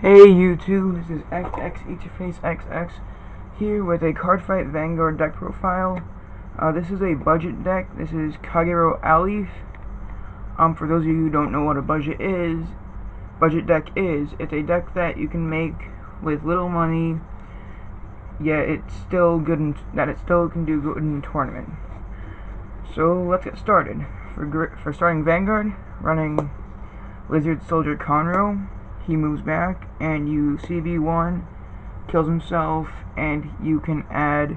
Hey YouTube, this is XXEterfaceXX here with a Cardfight Vanguard deck profile. This is a budget deck. This is Aleph. For those of you who don't know what a budget deck is, it's a deck that you can make with little money, yet it's still good it still can do good in the tournament. So let's get started. For starting Vanguard, running Lizard Soldier Conroe. He moves back, and you CB1, kills himself, and you can add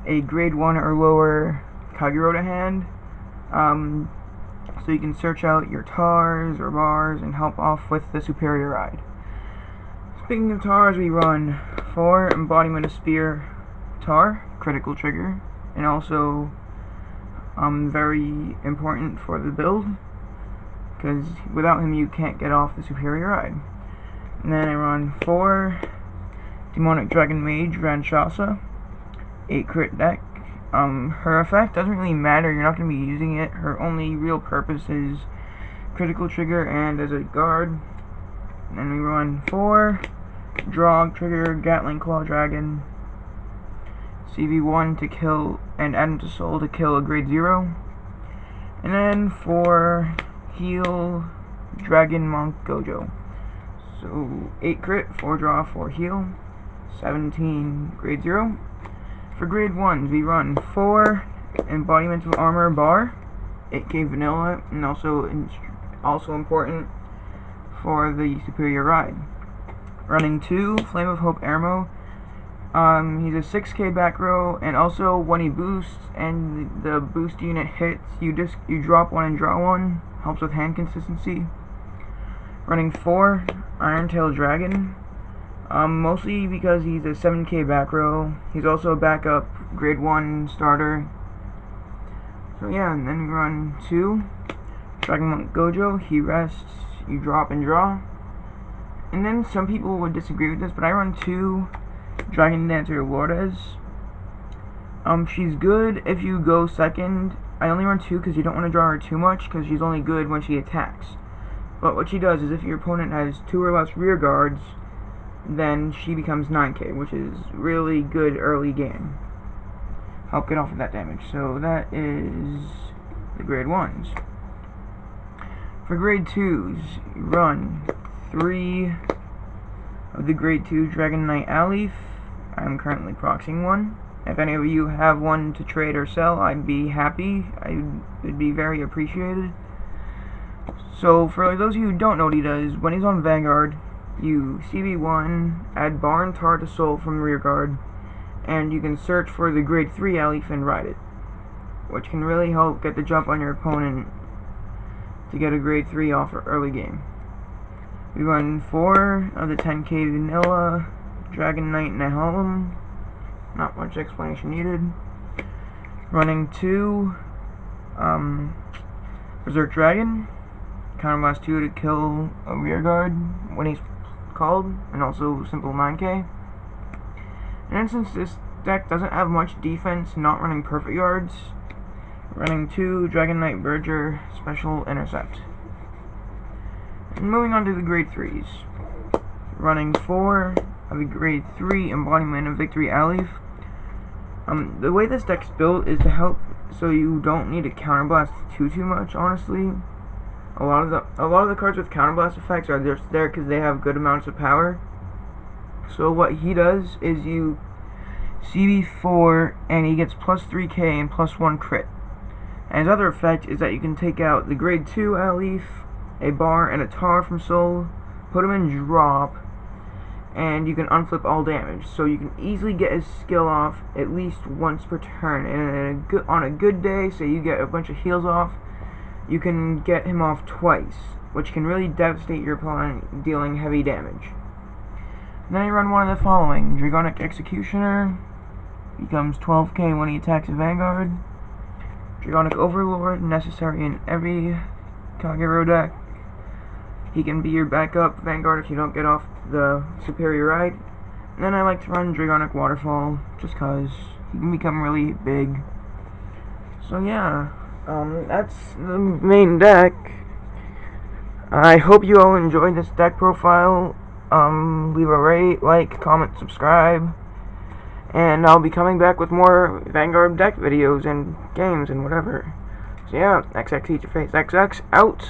a grade 1 or lower Kagero to hand. So you can search out your tars or bars and help off with the superior ride. Speaking of tars, we run 4 Embodiment of Spear tar, critical trigger, and also very important for the build, because without him you can't get off the superior ride. And then I run 4 Demonic Dragon Mage Ranchasa, 8 crit deck. Her effect doesn't really matter, you're not going to be using it. Her only real purpose is critical trigger and as a guard. And then we run 4 Drog Trigger Gatling Claw Dragon, CV1 to kill and add him to soul to kill a grade 0. And then 4 Heal Dragon Monk Gojo. So 8 crit, 4 draw, 4 heal, 17 grade 0. For grade 1s, we run 4 Embodiment of Armor bar, 8k vanilla, and also important for the superior ride. Running 2 Flame of Hope Airmo. He's a 6k back row, and also when he boosts and the boost unit hits, you drop 1 and draw 1. Helps with hand consistency. Running 4 Iron-Tailed Dragon, mostly because he's a 7k back row. He's also a backup grade 1 starter. So yeah, and then we run 2 Dragon Monk Gojo. He rests, you drop and draw. And then some people would disagree with this, but I run 2 Dragon Dancer Lourdes. She's good if you go second. I only run 2 because you don't want to draw her too much, because she's only good when she attacks. But what she does is if your opponent has 2 or less rear guards, then she becomes 9k, which is really good early game. Help get off of that damage. So that is the grade 1s. For grade 2s, run 3 of the grade 2 Dragon Knight Aleph. I'm currently proxying one. If any of you have one to trade or sell, I'd be happy. It'd be very appreciated. So for those of you who don't know what he does, when he's on Vanguard, you CB1, add bar and tar to soul from rear guard, and you can search for the grade 3 Aleph and ride it, which can really help get the jump on your opponent to get a grade 3 off early game. We run 4 of the 10k vanilla Dragon Knight Nehalem. Not much explanation needed. Running 2 Berserk Dragon, counterblast 2 to kill a rear guard when he's called, and also simple 9k. And then since this deck doesn't have much defense, not running perfect yards, running 2 Dragon Knight Berger Special Intercept. And moving on to the grade 3s, running 4 of the grade 3 Embodiment of Victory Aleph. The way this deck's built is to help so you don't need to counterblast too much, honestly. A lot of the cards with counterblast effects are just there because they have good amounts of power. So what he does is you CB4 and he gets plus 3k and plus 1 crit. And his other effect is that you can take out the grade 2 Aleph, a bar, and a tar from soul, put him in drop, and you can unflip all damage. So you can easily get his skill off at least once per turn. And on a good day, say you get a bunch of heals off, you can get him off twice, which can really devastate your opponent, dealing heavy damage. And then I run one of the following. Dragonic Executioner becomes 12k when he attacks a Vanguard. Dragonic Overlord, necessary in every Kagero deck. He can be your backup Vanguard if you don't get off the superior ride. And then I like to run Dragonic Waterfall, just cause he can become really big. So yeah, that's the main deck. I hope you all enjoyed this deck profile. Leave a rate, like, comment, subscribe. And I'll be coming back with more Vanguard deck videos and games and whatever. So yeah, XX eat your face. XX out.